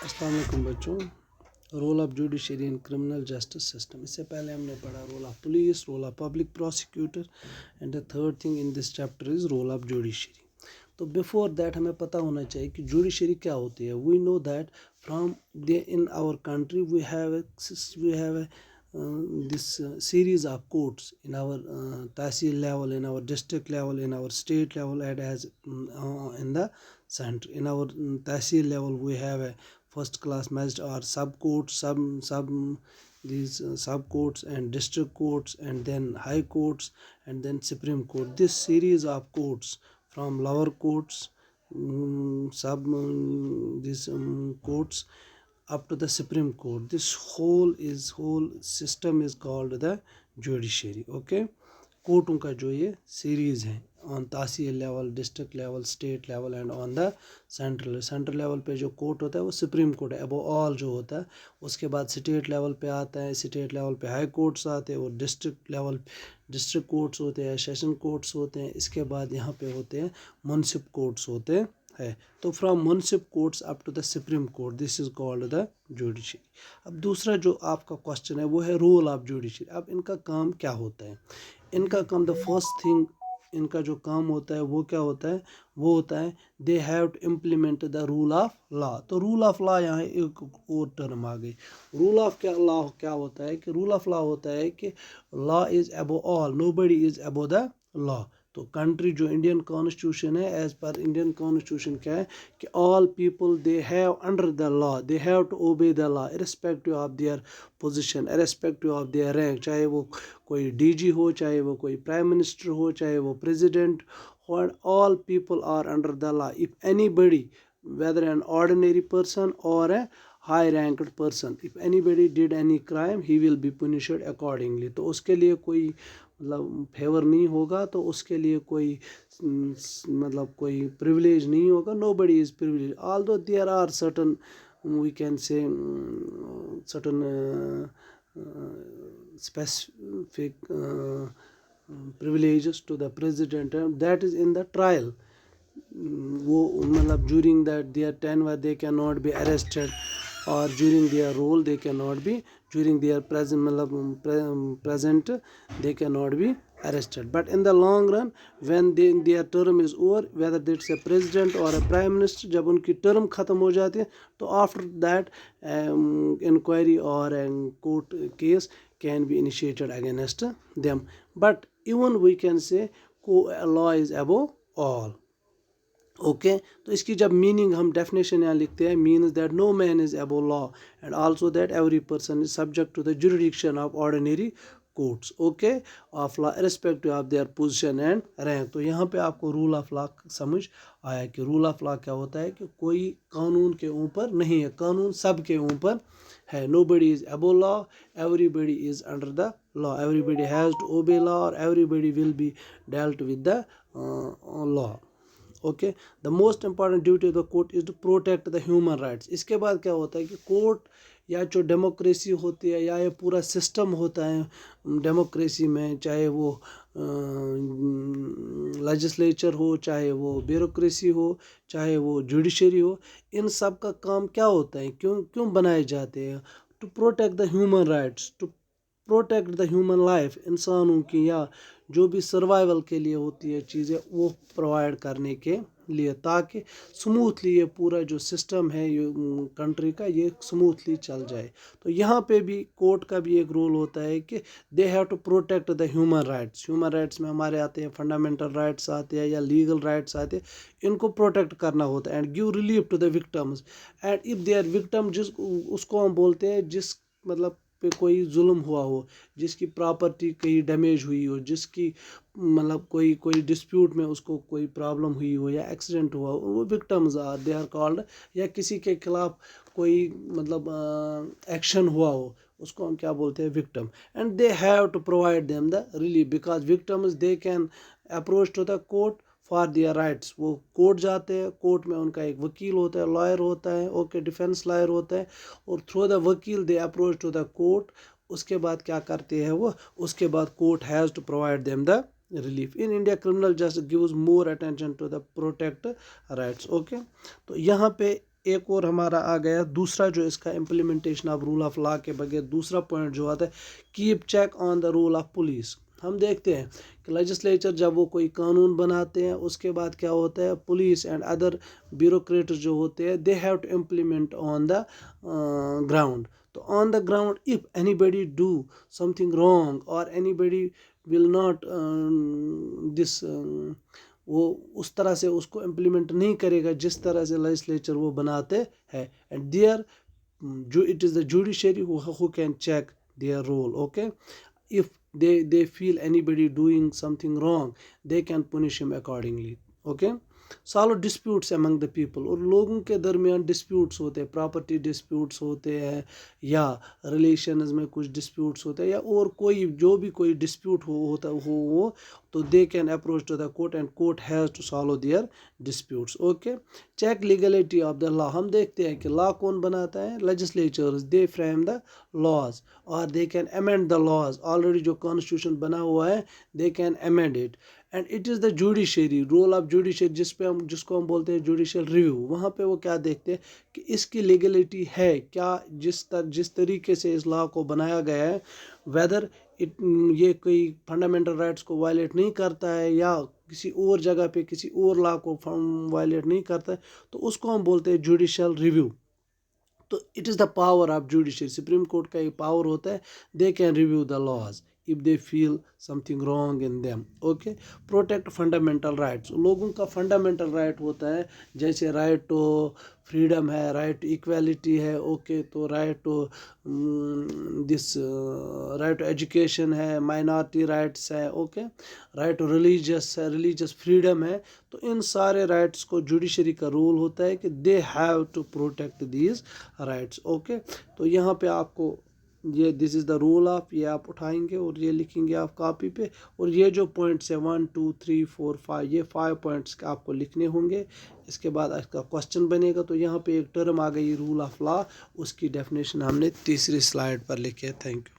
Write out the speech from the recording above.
السلام علیکم بچوں. Role of judiciary in criminal justice system. اس سے پہلے ہم نے پڑھا role of police, role of public prosecutor, and the third thing in this chapter is role of judiciary. تو بفور دیٹ ہمیں پتہ ہونا چاہیے کہ جوڈیشری کیا ہوتی ہے. We know that from in our country we have a this series of courts in our tahsil level, in our district level, in our state level, and as in the center. In our tahsil level we have a first class magistrate or sub courts, these sub courts and district courts, and then high courts, and then supreme court. This series of courts from lower courts, these courts up to the Supreme Court, this whole system is called the judiciary. Okay, کوٹوں کا جو یہ series ہے on tehsil level, district level, state level and on the central level پہ جو court ہوتا ہے وہ سپریم کورٹ ہے, ابو آل جو ہوتا ہے. اس کے بعد اسٹیٹ لیول پہ آتا ہے, اسٹیٹ لیول پہ ہائی کورٹس آتے ہیں, اور ڈسٹرکٹ لیول ڈسٹرکٹ کورٹس ہوتے ہیں, سیشن کورٹس ہوتے ہیں. اس کے بعد یہاں پہ ہوتے ہیں منصف کورٹس ہوتے ہے. تو from munsif courts up to the Supreme Court, this is called the judiciary. اب دوسرا جو آپ کا کوشچن ہے وہ ہے رول آف جوڈیشری. اب ان کا کام کیا ہوتا ہے؟ ان کا کام, دا فرسٹ تھنگ ان کا جو کام ہوتا ہے وہ کیا ہوتا ہے؟ وہ ہوتا ہے they have to implement the role of law. تو رول آف لا یہاں ایک اور ٹرم آ گئی. رول آف لا کیا ہوتا ہے کہ رول آف لا ہوتا ہے کہ لا از ابو آل, نو بڈی از ابو دا لا. تو کنٹری جو انڈین کانسٹیٹیوشن ہے, ایز پر انڈین کانسٹیٹیوشن کیا ہے کہ all people they have under the law, they have to obey the law irrespective of their position, irrespective of their rank. چاہے وہ کوئی ڈی جی ہو, چاہے وہ کوئی پرائم منسٹر ہو, چاہے وہ پریزیڈنٹ ہو, all people are under the law. If anybody, whether an ordinary person or a high ranked person, if anybody did any crime he will be punished accordingly. تو اس کے لیے کوئی مطلب fever نہیں ہوگا, تو اس کے لیے کوئی مطلب کوئی پریولیج نہیں ہوگا. نو بڈی از privilege, although there are certain we can say certain specific privileges to the president, that is in the trial. وہ مطلب during that their tenure they cannot be arrested, or during their role they cannot be, during their present they cannot be arrested. But in the long run when their term is over, whether it's a president or a prime minister, جب ان کی term ختم ہو جاتی ہے تو after that inquiry or a court case can be initiated against them. But even we can say law is above all. Okay, تو اس کی جب meaning ہم ڈیفینیشن یہاں لکھتے ہیں, means that no man is above law, and also that every person is subject to the jurisdiction of ordinary courts. Okay, of law irrespective of their position and rank. تو یہاں پہ آپ کو role of لا سمجھ آیا کہ role of لا کیا ہوتا ہے کہ کوئی قانون کے اوپر نہیں ہے, قانون سب کے اوپر ہے. Nobody is above law, everybody is under the law, everybody has to obey law, اور everybody will be dealt with the law. Okay, the most important duty of the court is to protect the human rights. اس کے بعد کیا ہوتا ہے کہ court یا جو ڈیموکریسی ہوتی ہے, یا یہ پورا سسٹم ہوتا ہے ڈیموکریسی میں, چاہے وہ لیجسلیچر ہو, چاہے وہ بیوروکریسی ہو, چاہے وہ جوڈیشری ہو, ان سب کا کام کیا ہوتا ہے, کیوں بنائے جاتے ہیں؟ To protect the human rights, to protect the human life, انسانوں کی یا جو بھی سروائیول کے لیے ہوتی ہے چیزیں, وہ پرووائڈ کرنے کے لیے, تاکہ سموتھلی یہ پورا جو سسٹم ہے یہ کنٹری کا, یہ سموتھلی چل جائے. تو یہاں پہ بھی کورٹ کا بھی ایک رول ہوتا ہے کہ they have to protect the human rights. Human rights میں ہمارے آتے ہیں فنڈامنٹل رائٹس آتے ہیں, یا لیگل رائٹس آتے ہیں, ان کو پروٹیکٹ کرنا ہوتا ہے. And give relief to the victims, and if they are victim, اس کو ہم بولتے ہیں جس مطلب پہ کوئی ظلم ہوا ہو, جس کی پراپرٹی کہیں ڈیمیج ہوئی ہو, جس کی مطلب کوئی ڈسپیوٹ میں اس کو کوئی پرابلم ہوئی ہو, یا ایکسیڈنٹ ہوا ہو, وہ victims are, they are called. یا کسی کے خلاف کوئی مطلب ایکشن ہوا ہو, اس کو ہم کیا بولتے ہیں؟ Victim. And they have to provide them the relief, because victims they can approach to the court for their rights. وہ کورٹ جاتے ہیں, کورٹ میں ان کا ایک وکیل ہوتا ہے, لائر ہوتا ہے, اوکے, ڈیفینس لائر ہوتا ہے, اور تھرو دا وکیل they approach to the court. اس کے بعد کیا کرتے ہیں وہ, اس کے بعد court has to provide them the relief. In India criminal justice gives more attention to the protect rights. Okay, تو یہاں پہ ایک اور ہمارا آ گیا دوسرا جو اس کا implementation of rule of law کے بغیر دوسرا پوائنٹ جو آتا ہے keep check on the role of police. ہم دیکھتے ہیں کہ لیجسلیچر جب وہ کوئی قانون بناتے ہیں اس کے بعد کیا ہوتا ہے پولیس اینڈ ادر بیوروکریٹس جو ہوتے ہیں they have to implement on the ground. تو on the ground if anybody do something wrong اور anybody will not this وہ اس طرح سے اس کو امپلیمنٹ نہیں کرے گا جس طرح سے لیجسلیچر وہ بناتے ہیں. And there it is the judiciary who can check their role. Okay, if they feel anybody doing something wrong they can punish him accordingly. Okay, solve disputes among the people. اور لوگوں کے درمیان disputes ہوتے ہیں property disputes ہوتے ہیں یا relations میں کچھ ڈسپیوٹس ہوتے ہیں یا اور کوئی جو بھی کوئی ڈسپیوٹ ہوتا ہو وہ تو they can approach to the court and court has to solve their disputes. Okay, check legality of the law. ہم دیکھتے ہیں کہ لا کون بناتا ہے legislatures they frame the laws اور they can amend the laws. Already جو constitution بنا ہوا ہے they can amend it. And it is the judiciary role of judiciary جس کو ہم بولتے ہیں جوڈیشل ریویو. وہاں پہ وہ کیا دیکھتے ہیں کہ اس کی لیگلٹی ہے کیا جس طریقے سے اس لا کو بنایا گیا ہے ویدر یہ کوئی فنڈامنٹل رائٹس کو وائلیٹ نہیں کرتا ہے یا کسی اور جگہ پہ کسی اور لا کو وائلیٹ نہیں کرتا ہے تو اس کو ہم بولتے ہیں جوڈیشل ریویو. تو it is the power of judiciary. Supreme court کا یہ پاور ہوتا ہے they can review the laws if they feel something wrong in them. Okay, protect fundamental rights. لوگوں کا فنڈامنٹل رائٹ ہوتا ہے جیسے رائٹ ٹو فریڈم ہے, رائٹ ٹو ایکویلٹی ہے. اوکے, تو right to right to education ہے, مائنارٹی رائٹس ہے. Okay, right to religious freedom ہے. تو ان سارے رائٹس کو جوڈیشری کا رول ہوتا ہے کہ they have to protect these rights. Okay, تو یہاں پہ آپ کو یہ دس از دا رول آف یہ آپ اٹھائیں گے اور یہ لکھیں گے آپ کاپی پہ. اور یہ جو پوائنٹس ہے 1 2 3 4 5 یہ 5 پوائنٹس آپ کو لکھنے ہوں گے. اس کے بعد اس کا کوسچن بنے گا. تو یہاں پہ ایک ٹرم آ گئی رول آف لا, اس کی ڈیفینیشن ہم نے تیسری سلائیڈ پر لکھی ہے. Thank you.